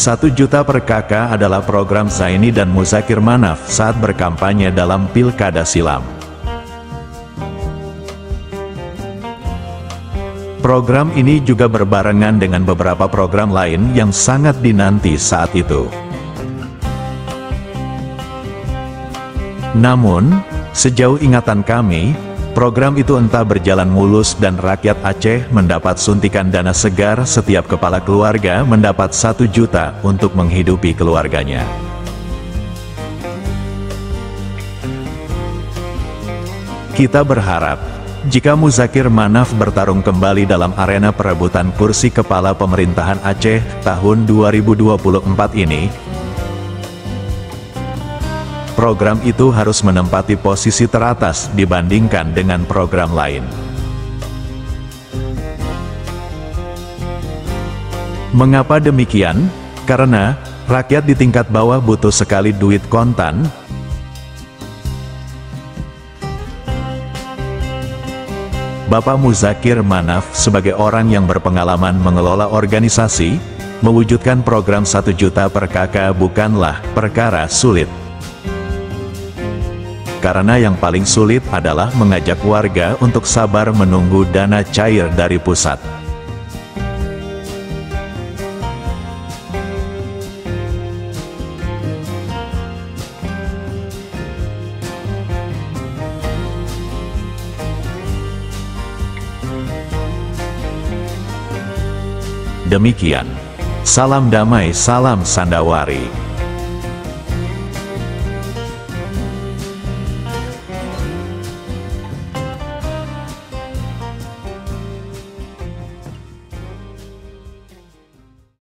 1 juta per kakak adalah program Zaini dan Muzakir Manaf saat berkampanye dalam Pilkada silam. Program ini juga berbarengan dengan beberapa program lain yang sangat dinanti saat itu. Namun, sejauh ingatan kami, program itu entah berjalan mulus dan rakyat Aceh mendapat suntikan dana segar setiap kepala keluarga mendapat 1 juta untuk menghidupi keluarganya. Kita berharap, jika Muzakir Manaf bertarung kembali dalam arena perebutan kursi kepala pemerintahan Aceh tahun 2024 ini, program itu harus menempati posisi teratas dibandingkan dengan program lain. Mengapa demikian? Karena rakyat di tingkat bawah butuh sekali duit kontan. Bapak Muzakir Manaf sebagai orang yang berpengalaman mengelola organisasi, mewujudkan program 1 juta per kakak bukanlah perkara sulit. Karena yang paling sulit adalah mengajak warga untuk sabar menunggu dana cair dari pusat. Demikian. Salam damai, salam Sandawari.